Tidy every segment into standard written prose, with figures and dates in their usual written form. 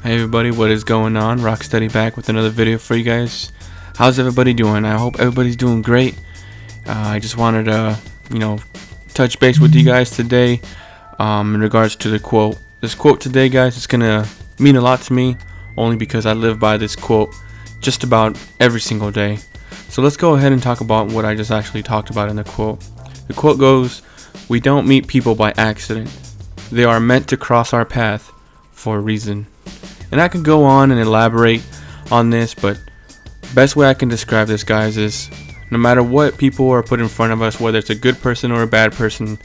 Hey everybody, what is going on? Rocksteady back with another video for you guys. How's everybody doing? I hope everybody's doing great. I just wanted to, touch base with you guys today in regards to the quote. This quote today, guys, is going to mean a lot to me only because I live by this quote just about every single day. So let's go ahead and talk about what I just actually talked about in the quote. The quote goes, "We don't meet people by accident. They are meant to cross our path for a reason." And I could go on and elaborate on this, but best way I can describe this, guys, is no matter what people are put in front of us, whether it's a good person or a bad person,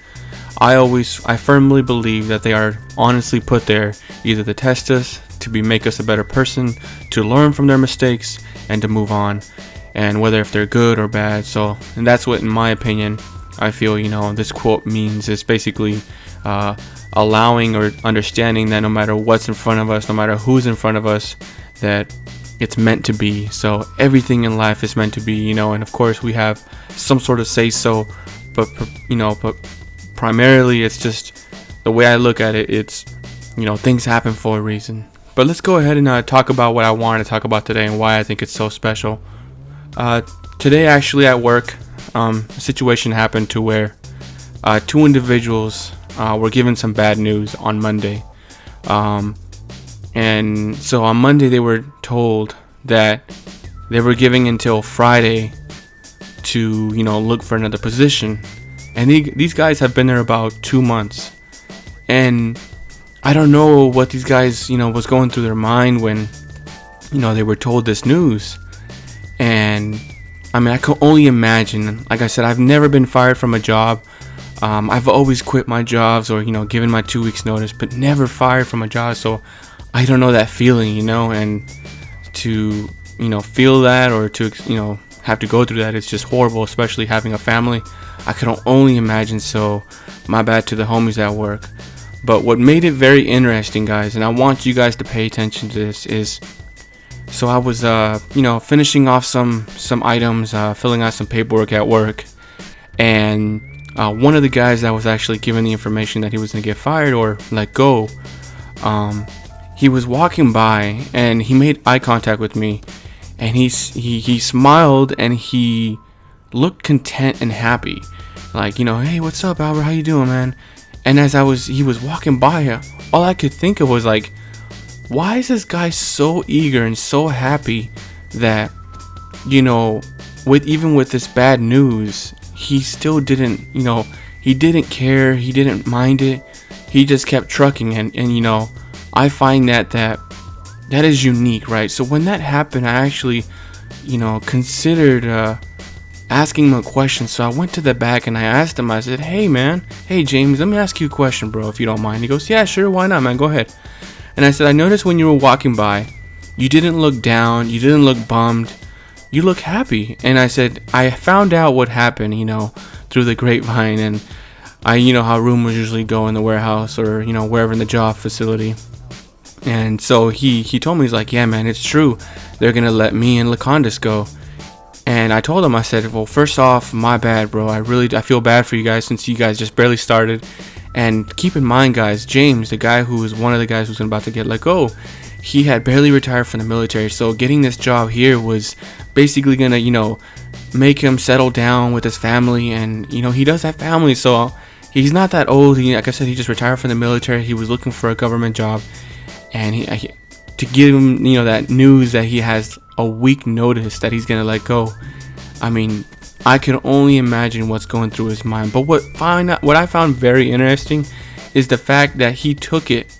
I firmly believe that they are honestly put there either to test us, to make us a better person, to learn from their mistakes, and to move on. And whether if they're good or bad. And that's what, in my opinion, I feel this quote means. Is basically allowing or understanding that no matter what's in front of us, no matter who's in front of us, that it's meant to be. So everything in life is meant to be, and of course we have some sort of say so, but primarily it's just the way I look at it. It's things happen for a reason. But let's go ahead and talk about what I wanted to talk about today and why I think it's so special. Today, actually, at work, a situation happened to where two individuals were given some bad news on Monday. And so on Monday, they were told that they were giving until Friday to, look for another position. And these guys have been there about 2 months. And I don't know what these guys, was going through their mind when, they were told this news. And I mean, I can only imagine. Like I said, I've never been fired from a job. I've always quit my jobs or, given my 2 weeks notice, but never fired from a job. So I don't know that feeling, and to, feel that or to, have to go through that, it's just horrible, especially having a family. I can only imagine. So my bad to the homies at work. But what made it very interesting, guys, and I want you guys to pay attention to this, is so I was, finishing off some items, filling out some paperwork at work, and one of the guys that was actually given the information that he was going to get fired or let go, he was walking by and he made eye contact with me, and he smiled and he looked content and happy, like, "Hey, what's up, Albert? How you doing, man?" And as he was walking by, all I could think of was like, why is this guy so eager and so happy that, with this bad news, he still didn't, he didn't care, he didn't mind it, he just kept trucking. And I find that is unique, right? So when that happened, I actually, considered asking him a question. So I went to the back and I asked him, I said, hey James, let me ask you a question, bro, if you don't mind. He goes, "Yeah, sure, why not, man, go ahead." And I said, "I noticed when you were walking by, you didn't look down, you didn't look bummed, you look happy." And I said, "I found out what happened, through the grapevine, and I, how rumors usually go in the warehouse or, wherever in the job facility." And so he told me, he's like, "Yeah, man, it's true. They're going to let me and Lacondas go." And I told him, I said, "Well, first off, my bad, bro. I feel bad for you guys since you guys just barely started. And keep in mind, guys, James, the guy who was one of the guys who's about to get let go, he had barely retired from the military. So getting this job here was basically going to, make him settle down with his family. And, he does have family. So he's not that old. Like I said, he just retired from the military. He was looking for a government job. And to give him, that news that he has a week notice that he's going to let go. I mean, I can only imagine what's going through his mind. But what I found very interesting is the fact that he took it,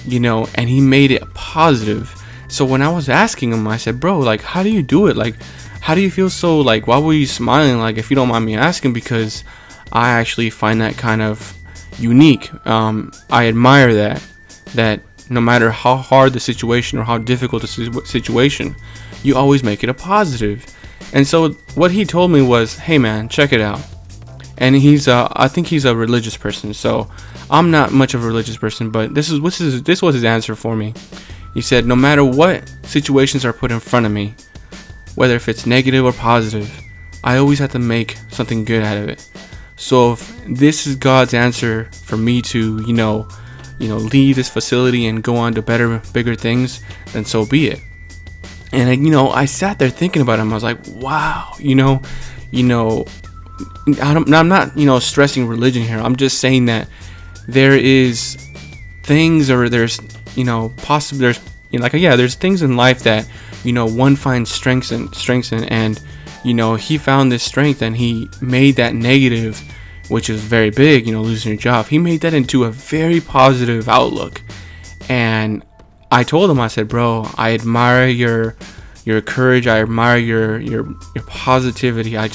and he made it positive. So when I was asking him, I said, "Bro, like, how do you do it? Like, how do you feel so, like, why were you smiling? Like, if you don't mind me asking," because I actually find that kind of unique. I admire that no matter how hard the situation or how difficult the situation, you always make it a positive. And so what he told me was, "Hey man, check it out." And I think he's a religious person. So I'm not much of a religious person, but this was his answer for me. He said, "No matter what situations are put in front of me, whether if it's negative or positive, I always have to make something good out of it. So if this is God's answer for me to, leave this facility and go on to better, bigger things, then so be it. And I sat there thinking about him. I was like, wow, I'm not stressing religion here. I'm just saying that there is things, or there's possibly there's there's things in life that one finds strengths in, and he found this strength, and he made that negative, which is very big, losing your job, he made that into a very positive outlook. And I told him, I said, bro, I admire your courage, I admire your positivity. I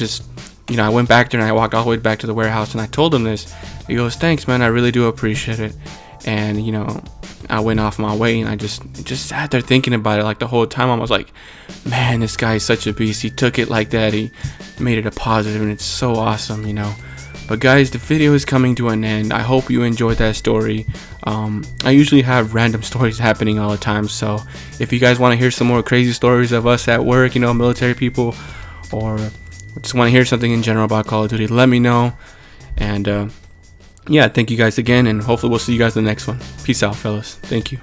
went back there and I walked all the way back to the warehouse and I told him this. He goes, thanks, man, I really do appreciate it. And I went off my way, and I just sat there thinking about it like the whole time. I was like, man, this guy is such a beast. He took it like that. He made it a positive, and it's so awesome, But guys, the video is coming to an end. I hope you enjoyed that story. I usually have random stories happening all the time, so if you guys want to hear some more crazy stories of us at work, military people, or just want to hear something in general about Call of Duty, let me know. And yeah, thank you guys again, and hopefully we'll see you guys in the next one. Peace out, fellas. Thank you.